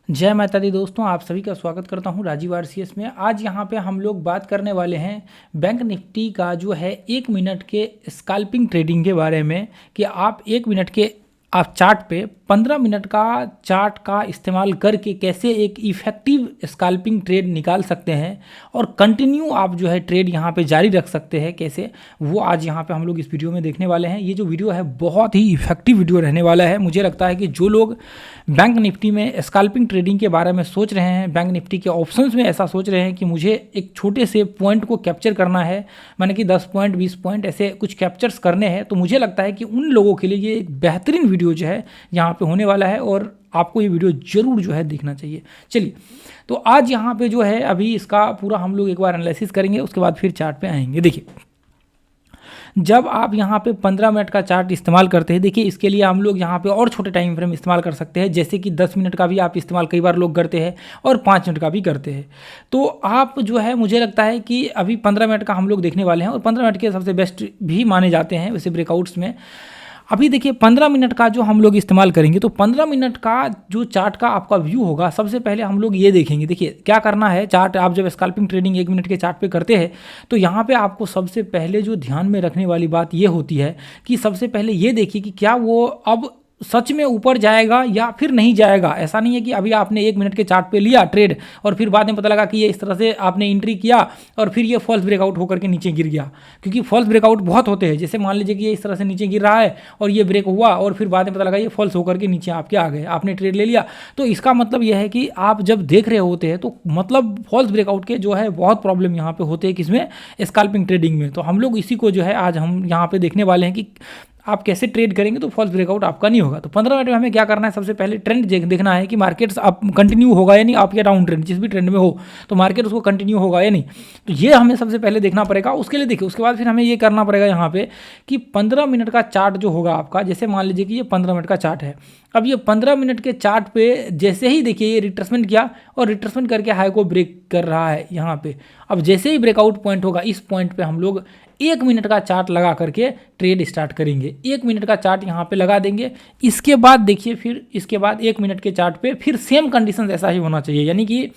जय माता दी दोस्तों, आप सभी का स्वागत करता हूं राजीव आरसीएस में। आज यहां पे हम लोग बात करने वाले हैं बैंक निफ्टी का जो है 1 मिनट के स्कैल्पिंग ट्रेडिंग के बारे में कि आप 1 मिनट के आप चार्ट पे 15 मिनट का चार्ट का इस्तेमाल करके कैसे एक इफ़ेक्टिव स्कैल्पिंग ट्रेड निकाल सकते हैं और कंटिन्यू आप जो है ट्रेड यहाँ पे जारी रख सकते हैं कैसे, वो आज यहाँ पे हम लोग इस वीडियो में देखने वाले हैं। ये जो वीडियो है बहुत ही इफेक्टिव वीडियो रहने वाला है। मुझे लगता है कि जो लोग बैंक निफ्टी में स्कैल्पिंग ट्रेडिंग के बारे में सोच रहे हैं, बैंक निफ्टी के ऑप्शंस में ऐसा सोच रहे हैं कि मुझे एक छोटे से पॉइंट को कैप्चर करना है, माने कि 10 पॉइंट 20 पॉइंट ऐसे कुछ कैप्चर्स करने हैं, तो मुझे लगता है कि उन लोगों के लिए ये एक बेहतरीन वीडियो जो है यहाँ पे होने वाला है और आपको ये वीडियो जरूर जो है देखना चाहिए। चलिए, तो आज यहाँ पे जो है अभी इसका पूरा हम लोग एक बार एनालिसिस करेंगे, उसके बाद फिर चार्ट पे आएंगे। देखिए, जब आप यहाँ पे 15 मिनट का चार्ट इस्तेमाल करते हैं, देखिए इसके लिए हम लोग यहाँ पे और छोटे टाइम फ्रेम इस्तेमाल कर सकते हैं, जैसे कि 10 मिनट का भी आप इस्तेमाल कई बार लोग करते हैं और 5 मिनट का भी करते हैं। तो आप जो है, मुझे लगता है कि अभी 15 मिनट का हम लोग देखने वाले हैं और 15 मिनट के सबसे बेस्ट भी माने जाते हैं वैसे ब्रेकआउट्स में। अभी देखिए 15 मिनट का जो हम लोग इस्तेमाल करेंगे, तो 15 मिनट का जो चार्ट का आपका व्यू होगा, सबसे पहले हम लोग ये देखेंगे। देखिए क्या करना है, चार्ट आप जब स्कैल्पिंग ट्रेडिंग 1 मिनट के चार्ट पे करते हैं तो यहाँ पे आपको सबसे पहले जो ध्यान में रखने वाली बात ये होती है कि सबसे पहले ये देखिए कि क्या वो अब सच में ऊपर जाएगा या फिर नहीं जाएगा। ऐसा नहीं है कि अभी आपने 1 मिनट के चार्ट पे लिया ट्रेड और फिर बाद में पता लगा कि ये इस तरह से आपने एंट्री किया और फिर ये फॉल्स ब्रेकआउट होकर के नीचे गिर गया, क्योंकि फॉल्स ब्रेकआउट बहुत होते हैं। जैसे मान लीजिए कि ये इस तरह से नीचे गिर रहा है और ये ब्रेक हुआ और फिर बाद में पता लगा ये फॉल्स होकर के नीचे आपके आ गए, आपने ट्रेड ले लिया। तो इसका मतलब यह है कि आप जब देख रहे होते हैं तो मतलब फॉल्स ब्रेकआउट के जो है बहुत प्रॉब्लम यहाँ पे होते हैं, किसमें, स्कैल्पिंग ट्रेडिंग में। तो हम लोग इसी को जो है आज हम यहाँ पे देखने वाले हैं कि आप कैसे ट्रेड करेंगे तो फॉल्स ब्रेकआउट आपका नहीं होगा। तो 15 मिनट में हमें क्या करना है, सबसे पहले ट्रेंड देखना है कि मार्केट्स आप कंटिन्यू होगा या नहीं, आपके डाउन ट्रेंड जिस भी ट्रेंड में हो तो मार्केट उसको कंटिन्यू होगा या नहीं, तो ये हमें सबसे पहले देखना पड़ेगा। उसके लिए देखिए, उसके बाद फिर हमें ये करना पड़ेगा यहाँ पे कि 15 मिनट का चार्ट जो होगा आपका, जैसे मान लीजिए कि ये 15 मिनट का चार्ट है। अब ये 15 मिनट के चार्ट पे जैसे ही देखिए ये रिट्रेसमेंट किया और रिट्रेसमेंट करके हाई को ब्रेक कर रहा है यहाँ पे। अब जैसे ही ब्रेकआउट पॉइंट होगा, इस पॉइंट पे हम लोग 1 मिनट का चार्ट लगा करके ट्रेड स्टार्ट करेंगे। 1 मिनट का चार्ट यहाँ पे लगा देंगे। इसके बाद देखिए, फिर इसके बाद 1 मिनट के चार्ट पे फिर सेम कंडीशन ऐसा ही होना चाहिए, यानी कि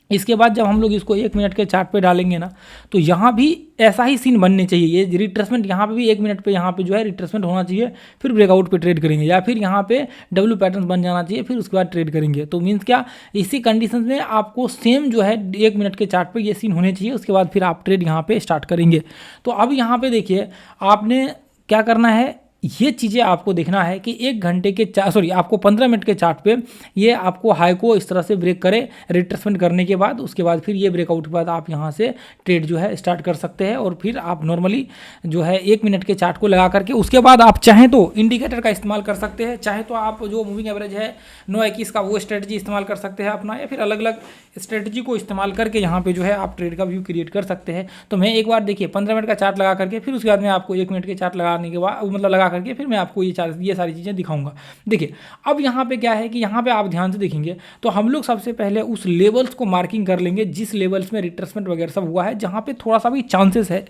इसके बाद जब हम लोग इसको 1 मिनट के चार्ट पे डालेंगे ना, तो यहाँ भी ऐसा ही सीन बनने चाहिए। ये रिट्रेसमेंट यहाँ पे भी 1 मिनट पे यहाँ पे जो है रिट्रेसमेंट होना चाहिए, फिर ब्रेकआउट पे ट्रेड करेंगे, या फिर यहाँ पे डब्ल्यू पैटर्न बन जाना चाहिए, फिर उसके बाद ट्रेड करेंगे। तो मीन्स क्या, इसी कंडीशन में आपको सेम जो है 1 मिनट के चार्ट पे ये सीन होने चाहिए। उसके बाद फिर आप ट्रेड यहाँ पे स्टार्ट करेंगे। तो अब यहाँ पे देखिए आपने क्या करना है, ये चीज़ें आपको देखना है कि 1 घंटे के आपको 15 मिनट के चार्ट पे ये आपको हाई को इस तरह से ब्रेक करे रिट्रेसमेंट करने के बाद, उसके बाद फिर ये ब्रेकआउट के बाद आप यहाँ से ट्रेड जो है स्टार्ट कर सकते हैं। और फिर आप नॉर्मली जो है 1 मिनट के चार्ट को लगा करके उसके बाद आप चाहें तो इंडिकेटर का इस्तेमाल कर सकते हैं, चाहे तो आप जो मूविंग एवरेज है 9-21 का वो स्ट्रेटजी इस्तेमाल कर सकते हैं अपना, या फिर अलग अलग स्ट्रेटजी को इस्तेमाल करके यहाँ पे जो है आप ट्रेड का व्यू क्रिएट कर सकते हैं। तो मैं एक बार देखिए 15 मिनट का चार्ट लगा करके फिर उसके बाद में आपको 1 मिनट के चार्ट लगाने के बाद मतलब लगा करके फिर मैं आपको ये सारी चीज़ें दिखाऊंगा। देखिए अब यहाँ पे क्या है कि यहाँ पे आप ध्यान से देखेंगे तो हम लोग सबसे पहले उस लेवल्स को मार्किंग कर लेंगे जिस लेवल्स में रिट्रेसमेंट वगैरह सब हुआ है, जहाँ पे थोड़ा सा भी चांसेस है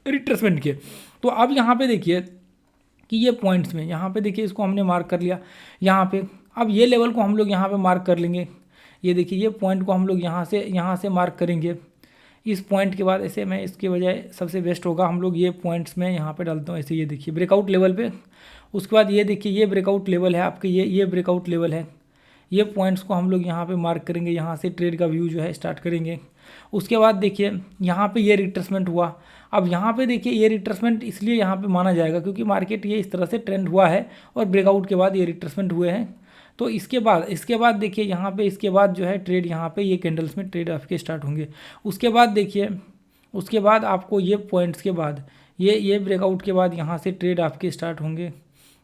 रिट्रेसमेंट के। तो अब यहाँ पे देखिए कि ये पॉइंट्स में यहाँ पे देखिए इसको हमने मार्क कर लिया यहाँ पे। अब ये लेवल को हम लोग यहाँ पे मार्क कर लेंगे। ये देखिए ये पॉइंट को हम लोग यहाँ से मार्क करेंगे। इस पॉइंट के बाद ऐसे मैं इसके बजाय सबसे बेस्ट होगा हम लोग ये पॉइंट्स में यहाँ पे डालता हूँ ऐसे। ये देखिए ब्रेकआउट लेवल पे, उसके बाद ये देखिए ये ब्रेकआउट लेवल है आपके, ये ब्रेकआउट लेवल है। ये पॉइंट्स को हम लोग यहाँ पे मार्क करेंगे, यहाँ से ट्रेड का व्यू जो है स्टार्ट करेंगे। उसके बाद देखिए यहाँ पे ये रिट्रेसमेंट हुआ। अब यहाँ पे देखिए ये रिट्रेसमेंट इसलिए यहाँ पे माना जाएगा क्योंकि मार्केट ये इस तरह से ट्रेंड हुआ है और ब्रेकआउट के बाद ये रिट्रेसमेंट हुए हैं। तो इसके बाद देखिए यहाँ पे इसके बाद जो है ट्रेड यहाँ पे ये कैंडल्स में ट्रेड आपके स्टार्ट होंगे। उसके बाद देखिए उसके बाद आपको ये पॉइंट्स के बाद ये ब्रेकआउट के बाद यहाँ से ट्रेड आपके स्टार्ट होंगे।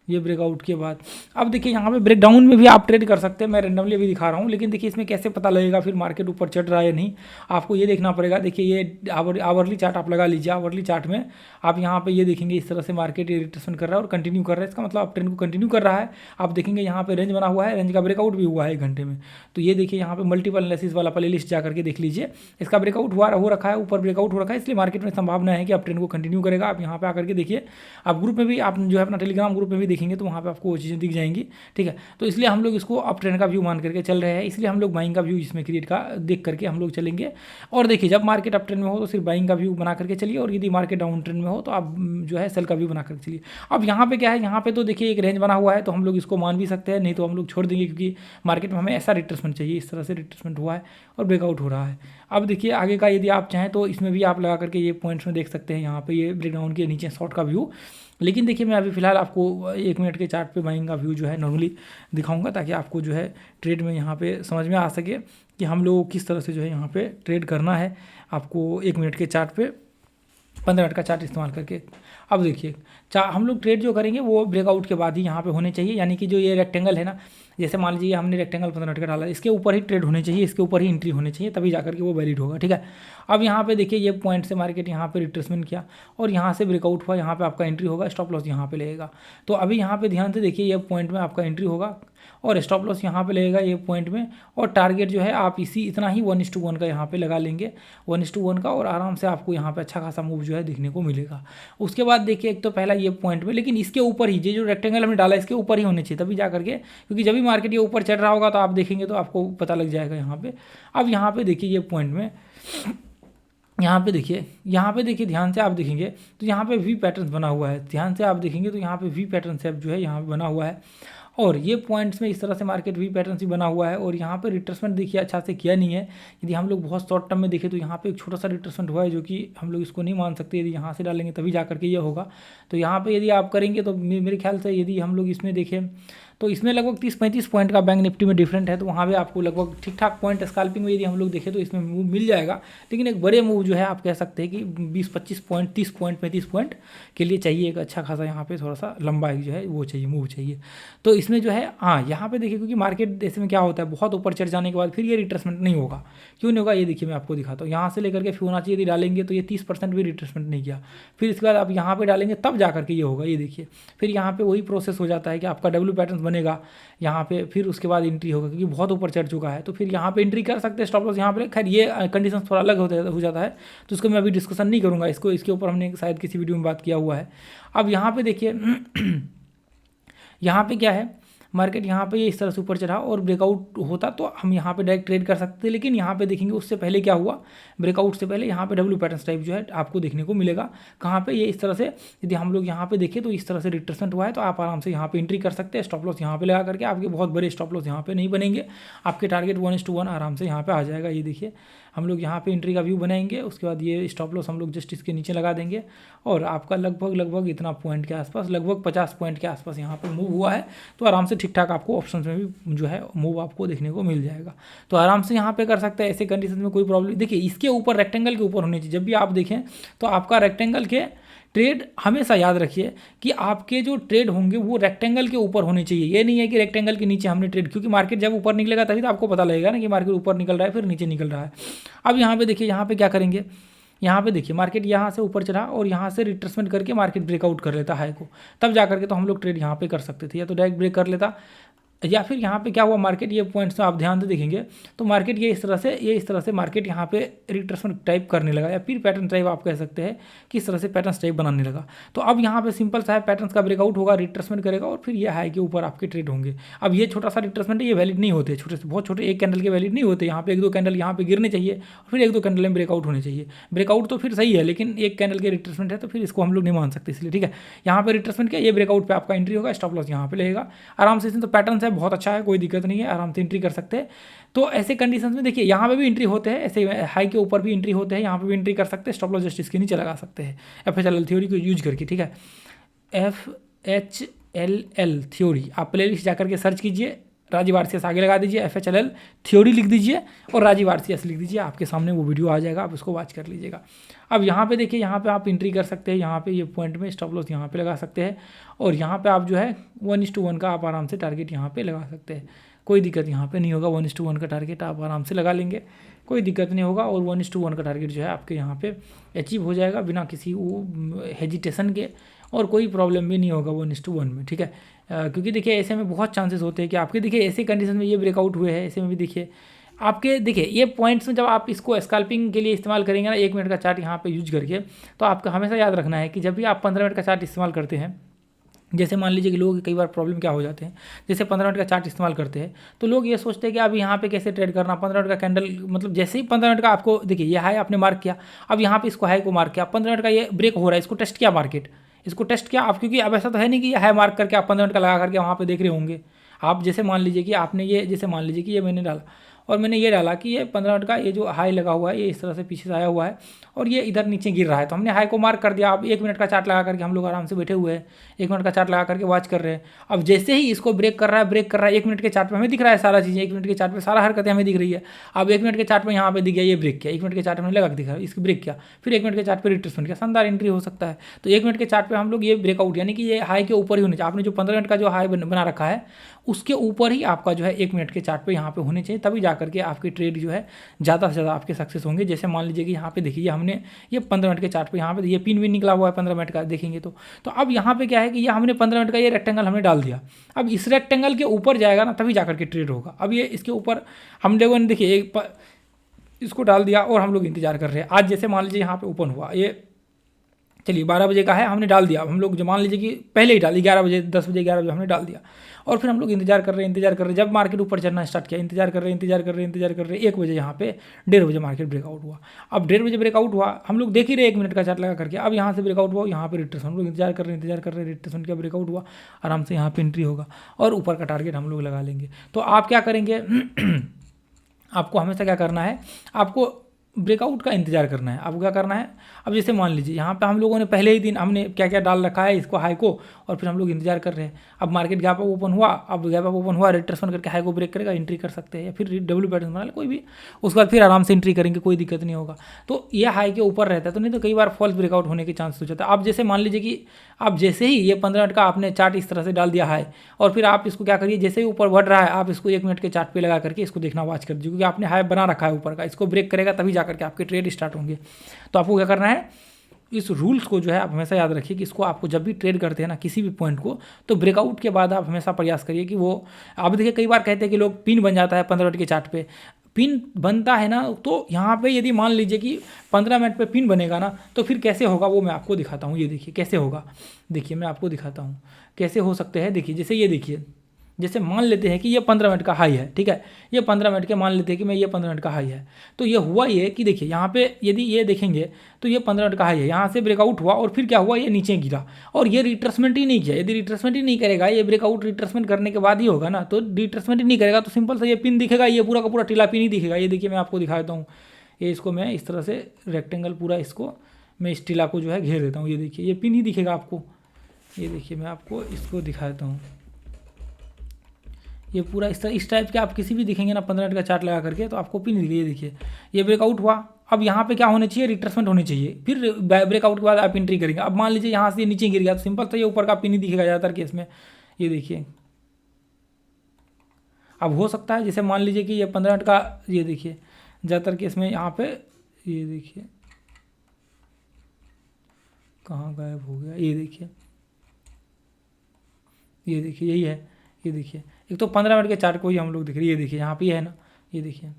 ये ब्रेकआउट के बाद अब देखिए यहाँ पे ब्रेकडाउन में भी आप ट्रेड कर सकते हैं, मैं रेंडमली अभी दिखा रहा हूँ। लेकिन देखिए इसमें कैसे पता लगेगा फिर मार्केट ऊपर चढ़ रहा है या नहीं, आपको ये देखना पड़ेगा। देखिए ये आवरली चार्ट आप लगा लीजिए। आवरली चार्ट में आप यहाँ पे ये देखेंगे इस तरह से मार्केट ये रिट्रेसमेंट कर रहा है और कंटिन्यू कर रहा है, इसका मतलब आप ट्रेंड को कंटिन्यू कर रहा है। आप देखेंगे यहाँ पे रेंज बना हुआ है, रेंज का ब्रेकआउट भी हुआ है 1 घंटे में। तो ये देखिए यहाँ पे मल्टीपल एनालिसिस वाला प्ले लिस्ट जा करके देख लीजिए, इसका ब्रेकआउट हो रखा है, ऊपर ब्रेकआउट हो रखा है, इसलिए मार्केट में संभावना है कि आप ट्रेंड को कंटिन्यू करेगा। आप यहाँ पे आकर के देखिए, आप ग्रुप में भी आप जो है अपना टेलीग्राम ग्रुप में भी देखेंगे तो वहाँ पे आपको वो चीज़ें दिख जाएंगी, ठीक है। तो इसलिए हम लोग इसको अप ट्रेंड का व्यू मान करके चल रहे हैं, इसलिए हम लोग बाइंग का व्यू इसमें क्रिएट का देख करके हम लोग चलेंगे। और देखिए जब मार्केट अप ट्रेंड में हो तो सिर्फ बाइंग का व्यू बना करके चलिए, और यदि मार्केट डाउन ट्रेंड में हो तो आप जो है सेल का व्यू बना करके चलिए। अब यहाँ पे क्या है, यहाँ पे तो देखिए एक रेंज बना हुआ है, तो हम लोग इसको मान भी सकते हैं, नहीं तो हम लोग छोड़ देंगे, क्योंकि मार्केट में हमें ऐसा रिट्रेसमेंट चाहिए, इस तरह से रिट्रेसमेंट हुआ है और ब्रेकआउट हो रहा है। अब देखिए आगे का यदि आप चाहें तो इसमें भी आप लगा करके ये पॉइंट्स में देख सकते हैं, यहाँ पे ये ब्रेकडाउन के नीचे शॉर्ट का व्यू। लेकिन देखिए मैं अभी फिलहाल आपको 1 मिनट के चार्ट पे बाइंग का व्यू जो है नॉर्मली दिखाऊंगा, ताकि आपको जो है ट्रेड में यहाँ पे समझ में आ सके कि हम लोग को किस तरह से जो है यहाँ पे ट्रेड करना है। आपको 1 मिनट के चार्ट पे 15 मिनट का चार्ट इस्तेमाल करके अब देखिए हम लोग ट्रेड जो करेंगे वो ब्रेकआउट के बाद ही यहाँ पे होने चाहिए, यानी कि जो ये रेक्टेंगल है ना, जैसे मान लीजिए हमने रेक्टेंगल 15 मिनट का डाला, इसके ऊपर ही ट्रेड होने चाहिए, इसके ऊपर ही एंट्री होने चाहिए, तभी जाकर के वो वैलिड होगा, ठीक है। अब यहाँ पे देखिए ये पॉइंट से मार्केट यहाँ पे रिट्रेसमेंट किया और यहाँ से ब्रेकआउट हुआ, यहाँ पे आपका एंट्री होगा, स्टॉप लॉस यहाँ पे लगेगा। तो अभी यहाँ पे ध्यान से देखिए ये पॉइंट में आपका एंट्री होगा और स्टॉप लॉस यहाँ पे लगेगा ये पॉइंट में, और टारगेट जो है आप इतना ही 1:1 का यहाँ पे लगा लेंगे, 1:1 का, और आराम से आपको यहाँ पे अच्छा खासा मूव जो है दिखने को मिलेगा। उसके बाद देखिए एक तो पहला ये पॉइंट में, लेकिन इसके ऊपर ही ये जो रेक्टेंगल हमने डाला इसके ऊपर ही होने चाहिए, तभी जा करके, क्योंकि जब भी मार्केट ये ऊपर चढ़ रहा होगा तो आप देखेंगे तो आपको पता लग जाएगा यहाँ पे। अब यहाँ पे देखिए ये पॉइंट में, यहाँ पे देखिए ध्यान से आप देखेंगे तो यहाँ पे वी पैटर्न बना हुआ है, ध्यान से आप देखेंगे तो यहाँ पे वी पैटर्न से जो है यहाँ पे बना हुआ है, और ये पॉइंट्स में इस तरह से मार्केट वी पैटर्न से बना हुआ है। और यहाँ पे रिट्रेसमेंट देखिए अच्छा से किया नहीं है, यदि हम लोग बहुत शॉर्ट टर्म में देखें तो यहाँ पे एक छोटा सा रिट्रेसमेंट हुआ है, जो कि हम लोग इसको नहीं मान सकते, यदि यहाँ से डालेंगे तभी जा करके ये होगा। तो यहाँ पे यदि आप करेंगे तो मेरे ख्याल से यदि हम लोग इसमें देखें तो इसमें लगभग 30-35 पॉइंट का बैंक निफ्टी में डिफरेंट है, तो वहाँ पे आपको लगभग ठीक ठाक पॉइंट स्कैल्पिंग में यदि हम लोग देखें तो इसमें मूव मिल जाएगा। लेकिन एक बड़े मूव जो है आप कह सकते हैं कि 20-25 पॉइंट, 30 पॉइंट, 35 पॉइंट के लिए चाहिए एक अच्छा खासा, यहाँ पे थोड़ा सा लंबा जो है वो चाहिए, मूव चाहिए। तो इसमें जो है हाँ यहाँ पे देखिए, क्योंकि मार्केट ऐसे में क्या होता है, बहुत ऊपर चढ़ जाने के बाद फिर ये रिट्रेसमेंट नहीं होगा। क्यों नहीं होगा ये देखिए मैं आपको दिखाता हूँ। यहाँ से लेकर के फिबोनाची यदि डालेंगे तो ये 30% भी रिट्रेसमेंट नहीं किया, फिर इसके बाद आप यहाँ पे डालेंगे तब जा करके ये होगा, ये देखिए। फिर यहाँ पे वही प्रोसेस हो जाता है कि आपका डब्ल्यू पैटर्न बनेगा यहाँ पे, फिर उसके बाद एंट्री होगा, क्योंकि बहुत ऊपर चढ़ चुका है, तो फिर यहाँ पे एंट्री कर सकते हैं, स्टॉप लॉस यहाँ पे। खैर ये कंडीशन थोड़ा अलग हो जाता है, तो उसको मैं अभी डिस्कशन नहीं करूँगा, इसके ऊपर हमने शायद किसी वीडियो में बात किया हुआ है। अब यहाँ पे देखिए यहाँ पे क्या है, मार्केट यहाँ पे ये इस तरह से ऊपर चढ़ा और ब्रेकआउट होता तो हम यहाँ पे डायरेक्ट ट्रेड कर सकते थे, लेकिन यहाँ पे देखेंगे उससे पहले क्या हुआ, ब्रेकआउट से पहले यहाँ पे डब्ल्यू पैटर्न टाइप जो है आपको देखने को मिलेगा। कहाँ पे, ये इस तरह से, यदि हम लोग यहाँ पे देखें तो इस तरह से रिट्रेसमेंट हुआ है, तो आप आराम से यहाँ पे एंट्री कर सकते हैं, स्टॉप लॉस यहाँ पे लगा करके। आपके बहुत बड़े स्टॉप लॉस यहाँ पे नहीं बनेंगे, आपके टारगेट 1:1 आराम से यहाँ पे आ जाएगा। ये देखिए हम लोग यहाँ पे एंट्री का व्यू बनाएंगे, उसके बाद ये स्टॉप लॉस हम लोग जस्ट इसके नीचे लगा देंगे, और आपका लगभग इतना पॉइंट के आसपास, लगभग 50 पॉइंट के आसपास यहाँ पे मूव हुआ है, तो आराम से ठीक ठाक आपको ऑप्शन में भी जो है मूव आपको देखने को मिल जाएगा। तो आराम से यहाँ पे कर सकते हैं, ऐसे कंडीशन में कोई प्रॉब्लम। देखिए इसके ऊपर रेक्टेंगल के ऊपर होनी चाहिए, जब भी आप देखें तो आपका रेक्टेंगल के ट्रेड हमेशा याद रखिए कि आपके जो ट्रेड होंगे वो रेक्टेंगल के ऊपर होने चाहिए। ये नहीं है कि रेक्टेंगल के नीचे हमने ट्रेड, क्योंकि मार्केट जब ऊपर निकलेगा तभी तो आपको पता लगेगा ना कि मार्केट ऊपर निकल रहा है फिर नीचे निकल रहा है। अब यहाँ पे देखिए, यहाँ पे क्या करेंगे, यहाँ पे देखिए मार्केट यहाँ से ऊपर चढ़ा और यहाँ से रिट्रेसमेंट करके मार्केट ब्रेकआउट कर लेता हाई को, तब जा करके तो हम लोग ट्रेड यहाँ पे कर सकते थे, या तो डायरेक्ट ब्रेक कर लेता, या फिर यहाँ पे क्या हुआ, मार्केट ये पॉइंट्स आप ध्यान से देखेंगे तो मार्केट ये इस तरह से मार्केट यहाँ पे रिट्रेसमेंट टाइप करने लगा, या फिर पैटर्न टाइप आप कह सकते हैं कि इस तरह से पैटर्न टाइप बनाने लगा। तो अब यहाँ पे सिंपल सा है, पैटर्न का ब्रेकआउट होगा, रिट्रेसमेंट करेगा और फिर ये हाई के ऊपर आपके ट्रेड होंगे। अब ये छोटा सा रिट्रेसमेंट है, ये वैलिड नहीं होते, छोटे से बहुत छोटे एक कैंडल के वैलिड नहीं होते, यहाँ पे 1-2 कैंडल यहाँ पे गिरने चाहिए और फिर 1-2 कैंडल में ब्रेकआउट होने चाहिए। ब्रेकआउट तो फिर सही है, लेकिन एक कैंडल के रिट्रेसमेंट है तो फिर इसको हम लोग नहीं मान सकते, इसलिए ठीक है। यहाँ पे रिट्रेसमेंट किया, ये ब्रेकआउट पे आपका एंट्री होगा, स्टॉप लॉस यहाँ पे लगेगा आराम से। इसमें तो पैटर्न है बहुत अच्छा है, कोई दिक्कत नहीं है, आराम से एंट्री कर सकते हैं। तो ऐसे कंडीशंस में देखिए यहाँ पे भी एंट्री होते हैं, ऐसे हाई के ऊपर भी एंट्री होते हैं, यहाँ पे भी एंट्री कर सकते हैं, स्टॉप लॉस जस्ट इसके नीचे लगा सकते हैं FHLL थ्योरी को यूज करके, ठीक है। FHLL थ्योरी आप प्लेलिस्ट जाकर के सर्च कीजिए, राजीव RCS आगे लगा दीजिए, FHLL थ्योरी लिख दीजिए और राजीव RCS लिख दीजिए, आपके सामने वो वीडियो आ जाएगा, आप उसको वॉच कर लीजिएगा। अब यहाँ पे देखिए, यहाँ पे आप एंट्री कर सकते हैं, यहाँ पे ये पॉइंट में स्टॉप लॉस यहाँ पे लगा सकते हैं, और यहाँ पे आप जो है 1:1 का आप आराम से टारगेट यहाँ पे लगा सकते हैं, कोई दिक्कत यहाँ पे नहीं होगा। 1:1 का टारगेट आप आराम से लगा लेंगे, कोई दिक्कत नहीं होगा, और 1:1 का टारगेट जो है आपके यहाँ पे अचीव हो जाएगा बिना किसी हेजिटेशन के, और कोई प्रॉब्लम भी नहीं होगा 1:1 में, ठीक है। क्योंकि देखिए ऐसे में बहुत चांसेस होते हैं कि आपके देखिए ऐसे कंडीशन में ये ब्रेकआउट हुए हैं, ऐसे में भी देखिए आपके देखिए ये पॉइंट्स में जब आप इसको स्कैल्पिंग के लिए इस्तेमाल करेंगे ना, 1 मिनट का चार्ट यहाँ पे यूज करके, तो आपका हमेशा याद रखना है कि जब भी आप 15 मिनट का चार्ट इस्तेमाल करते हैं जैसे मान लीजिए कि लोगों की कई बार प्रॉब्लम क्या हो जाते हैं, जैसे 15 मिनट का चार्ट इस्तेमाल करते हैं तो लोग ये सोचते हैं कि अब यहाँ पे कैसे ट्रेड करना, 15 मिनट का कैंडल, मतलब जैसे ही 15 मिनट का आपको देखिए ये हाई आपने मार्क किया, अब यहाँ पे इसको हाई को मार्क किया, 15 मिनट का ये ब्रेक हो रहा है, इसको टेस्ट किया मार्केट, इसको टेस्ट किया आप, क्योंकि अब ऐसा तो है नहीं कि ये हाई मार्क करके आप 15 मिनट का लगा करके वहाँ पर देख रहे होंगे आप। जैसे मान लीजिए कि आपने ये, जैसे मान लीजिए कि ये मैंने डाला और मैंने ये डाला कि ये 15 मिनट का ये जो हाई लगा हुआ है ये इस तरह से पीछे से आया हुआ है और ये इधर नीचे गिर रहा है, तो हमने हाई को मार्क कर दिया। अब 1 मिनट का चार्ट लगा करके हम लोग आराम से बैठे हुए हैं, 1 मिनट का चार्ट लगा करके वॉच कर रहे हैं। अब जैसे ही इसको ब्रेक कर रहा है, ब्रेक कर रहा है, 1 मिनट के चार्ट पे हमें दिख रहा है सारा चीज़ें, 1 मिनट के चार्ट पे सारा हरकतें हमें दिख रही है। अब 1 मिनट के चार्ट में यहाँ पे दिख गया ये ब्रेक किया, 1 मिनट के चार्ट में लगा दिखा इसकी ब्रेक किया, फिर 1 मिनट के चार्ट पर रिट्रेसमेंट किया, शानदार एंट्री हो सकता है। तो 1 मिनट के चार्ट पे हम लोग ये ब्रेकआउट, यानी कि ये हाई के ऊपर ही होने चाहिए, आपने जो 15 मिनट का जो हाई बना रखा है उसके ऊपर ही आपका जो है 1 मिनट के चार्ट पे यहाँ पे होने चाहिए, तभी जा करके आपकी ट्रेड जो है ज़्यादा से ज़्यादा आपके सक्सेस होंगे। जैसे मान लीजिए कि यहाँ पे देखिए हमने ये 15 मिनट के चार्ट पे यहाँ पे ये पिन भी निकला हुआ है 15 मिनट का देखेंगे तो अब यहाँ पे क्या है कि ये हमने 15 मिनट का ये रेक्टेंगल हमने डाल दिया, अब इस रेक्टेंगल के ऊपर जाएगा ना तभी जा करके ट्रेड होगा। अब ये इसके ऊपर हम लोगों ने देखिए इसको डाल दिया और हम लोग इंतजार कर रहे हैं। आज जैसे मान लीजिए यहाँ पे ओपन हुआ, ये चलिए 12 बजे का है, हमने डाल दिया, हम लोग जो मान लीजिए कि पहले ही डाल 11 बजे 10 बजे 11 बजे हमने डाल दिया और फिर हम लोग इंतजार कर रहे हैं, जब मार्केट ऊपर चढ़ना स्टार्ट किया इंतजार कर रहे हैं 1 बजे यहाँ पे 1:30 बजे मार्केट ब्रेकआउट हुआ। अब 1:30 बजे ब्रेकआउट हुआ, हम लोग देख ही रहे 1 मिनट का चार्ट लगा करके, अब यहाँ से ब्रेकआउट हुआ, यहाँ पे रिट्रेसमेंट, हम लोग इंतजार कर रहे हैं रिट्रेसमेंट का ब्रेकआउट हुआ, आराम से यहाँ पे एंट्री होगा और ऊपर का टारगेट हम लोग लगा लेंगे। तो आप क्या करेंगे आपको हमेशा क्या करना है, आपको ब्रेकआउट का इंतजार करना है। आपको क्या करना है, अब जैसे मान लीजिए यहाँ पे हम लोगों ने पहले ही दिन हमने क्या क्या डाल रखा है इसको हाई को, और फिर हम लोग इंतजार कर रहे हैं। अब मार्केट गैप अप ओपन हुआ, अब गैप अप ओपन हुआ, रिट्रेसमेंट करके हाई को ब्रेक करेगा, एंट्री कर सकते हैं या फिर डब्ल्यू पैटर्न बना ले कोई भी, उसके बाद फिर आराम से एंट्री करेंगे, कोई दिक्कत नहीं होगा। तो ये हाई के ऊपर रहता है, तो नहीं तो कई बार फॉल्स ब्रेकआउट होने के चांस हो जाता है। आप जैसे मान लीजिए कि आप जैसे ही ये 15 मिनट का आपने चार्ट इस तरह से डाल दिया हाई, और फिर आप इसको क्या करिए, जैसे ही ऊपर बढ़ रहा है आप इसको 1 मिनट के चार्ट पे लगा करके इसको देखना वॉच कर दीजिए, क्योंकि आपने हाई बना रखा है ऊपर का, इसको ब्रेक करेगा तभी जा करके आपके ट्रेड स्टार्ट होंगे। तो आपको क्या करना है, इस रूल्स को जो है आप हमेशा याद रखिए कि इसको आपको जब भी ट्रेड करते हैं ना किसी भी पॉइंट को, तो ब्रेकआउट के बाद आप हमेशा प्रयास करिए कि वो, आप देखिए कई बार कहते हैं कि लोग पिन बन जाता है 15 मिनट के चार्ट पे, पिन बनता है ना, तो यहाँ पे यदि मान लीजिए कि 15 मिनट पे पिन बनेगा ना तो फिर कैसे होगा वो मैं आपको दिखाता हूँ। ये देखिए कैसे होगा, देखिए मैं आपको दिखाता हूँ कैसे हो सकते हैं। देखिए जैसे ये देखिए, जैसे मान लेते हैं कि ये 15 मिनट का हाई है, ठीक है, ये 15 मिनट के मान लेते हैं कि मैं ये 15 मिनट का हाई है, तो ये हुआ ये कि देखिए यहाँ पे यदि ये देखेंगे तो ये 15 मिनट का हाई है, यहाँ से ब्रेकआउट हुआ और फिर क्या हुआ, ये नीचे गिरा और ये रिट्रेसमेंट ही नहीं किया। यदि रिट्रेसमेंट ही नहीं करेगा, ये ब्रेकआउट रिट्रेसमेंट करने के बाद ही होगा ना, तो रिट्रेसमेंट ही नहीं करेगा तो सिंपल सा ये पिन दिखेगा, ये पूरा का पूरा टीला पिन ही दिखेगा। ये देखिए मैं आपको दिखा देता हूँ, ये इसको मैं इस तरह से रेक्टेंगल पूरा इसको मैं इस टीला को जो है घेर देता हूँ, ये देखिए ये पिन ही दिखेगा आपको। ये देखिए मैं आपको इसको दिखा देता हूँ, ये पूरा इस टाइप के आप किसी भी दिखेंगे ना 15 मिनट का चार्ट लगा करके तो आपको पिन दिखेगी। ये देखिए ये ब्रेकआउट हुआ, अब यहाँ पे क्या होने चाहिए, रिट्रेसमेंट होनी चाहिए, फिर ब्रेकआउट के बाद आप एंट्री करेंगे। अब मान लीजिए यहाँ से नीचे गिर गया तो सिंपल तो ये ऊपर का पिन ही दिखेगा ज़्यादातर केस में। ये देखिए अब हो सकता है जैसे मान लीजिए कि ये 15 मिनट का, ये देखिए ज़्यादातर केस में यहाँ पे, ये देखिए कहाँ गायब हो गया, ये देखिए यही है। ये देखिए एक तो 15 मिनट के चार्ट को ही हम लोग देख रहे हैं, ये देखिए यहाँ पे है ना, ये देखिए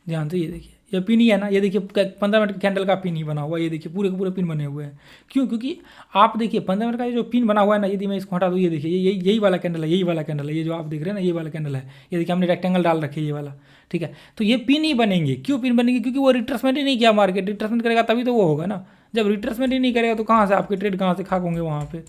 ध्यान से, ये देखिए ये पिन ही है ना, ये देखिए 15 मिनट के कैंडल का पिन ही बना हुआ है, ये देखिए पूरे के पूरे पिन बने हुए हैं। क्यों, क्योंकि आप देखिए 15 मिनट का ये जो पिन बना हुआ है ना, यदि मैं इसको हटा दूँ, ये देखिए यही वाला कैंडल है, यही वाला कैंडल है, ये जो आप देख रहे हैं ना ये वाला कैंडल है। ये देखिए हमने रेक्टेंगल डाल रखे ये वाला, ठीक है, तो ये पिन ही बनेंगे। क्यों पिन बनेंगे, क्योंकि वो रिट्रेसमेंट ही नहीं किया, मार्केट रिट्रेसमेंट करेगा तभी तो वो होगा ना, जब रिट्रेसमेंट ही नहीं करेगा तो कहाँ से आपके ट्रेड कहाँ से खाक होंगे वहाँ पे।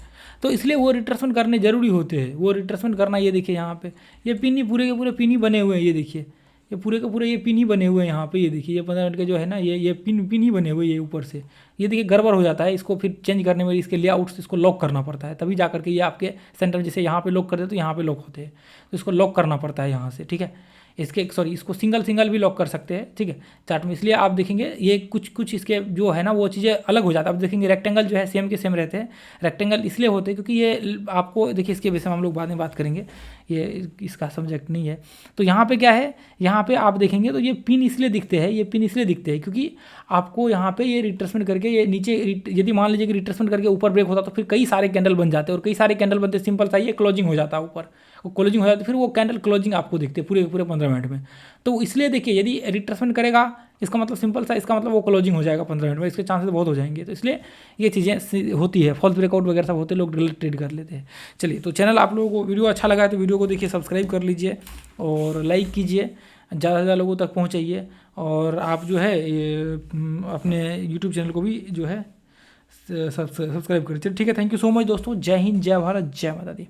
तो इसलिए वो रिट्रेसमेंट करने जरूरी होते हैं, वो रिट्रेसमेंट करना। ये देखिए यहाँ पे ये पिन ही पूरे के पूरे पिन ही बने हुए हैं, ये देखिए ये पूरे के पूरे ये पिन ही बने हुए हैं यहाँ पे। ये देखिए ये 15 मिनट के जो है ना ये पिन ही बने हुए ये ऊपर से। ये देखिए गड़बड़ हो जाता है, इसको फिर चेंज करने में इसके लेआउट्स इसको लॉक करना पड़ता है, तभी जा करके ये आपके सेंटर जैसे यहाँ पे लॉक कर दे तो यहाँ पे लॉक होते हैं, तो इसको लॉक करना पड़ता है यहाँ से, ठीक है। इसको सिंगल भी लॉक कर सकते हैं, ठीक है, चार्ट में। इसलिए आप देखेंगे ये कुछ इसके जो है ना वो चीज़ें अलग हो जाता है। आप देखेंगे रेक्टेंगल जो है सेम के सेम रहते हैं। रेक्टेंगल इसलिए होते हैं क्योंकि ये आपको देखिए, इसके विषय में हम लोग बाद में बात करेंगे, ये इसका सब्जेक्ट नहीं है। तो यहाँ पे क्या है, यहाँ पे आप देखेंगे तो ये पिन इसलिए दिखते हैं, क्योंकि आपको यहाँ पे ये रिट्रेसमेंट करके ये नीचे, यदि मान लीजिए कि रिट्रेसमेंट करके ऊपर ब्रेक होता तो फिर कई सारे कैंडल बन जाते हैं, और कई सारे कैंडल बनते सिंपल सा ये क्लोजिंग हो जाता है ऊपर, क्लोजिंग हो जाती है, फिर वो कैंडल क्लोजिंग आपको दिखती है पूरे पूरे 15 मिनट में। तो इसलिए देखिए, यदि रिट्रेसमेंट करेगा इसका मतलब सिंपल सा, इसका मतलब वो क्लोजिंग हो जाएगा 15 मिनट में, इसके चांसेस बहुत हो जाएंगे। तो इसलिए ये चीज़ें होती है, फॉल्स ब्रेकआउट वगैरह सब होते हैं, लोग गलत ट्रेड कर लेते हैं। चलिए, तो चैनल आप लोगों को वीडियो अच्छा लगा है तो वीडियो को देखिए, सब्सक्राइब कर लीजिए और लाइक कीजिए, ज़्यादा से ज़्यादा लोगों तक पहुँचाइए। और आप जो है ये अपने यूट्यूब चैनल को भी जो है सब्सक्राइब करिए। चलिए ठीक है, थैंक यू सो मच दोस्तों। जय हिंद, जय भारत, जय माता दी।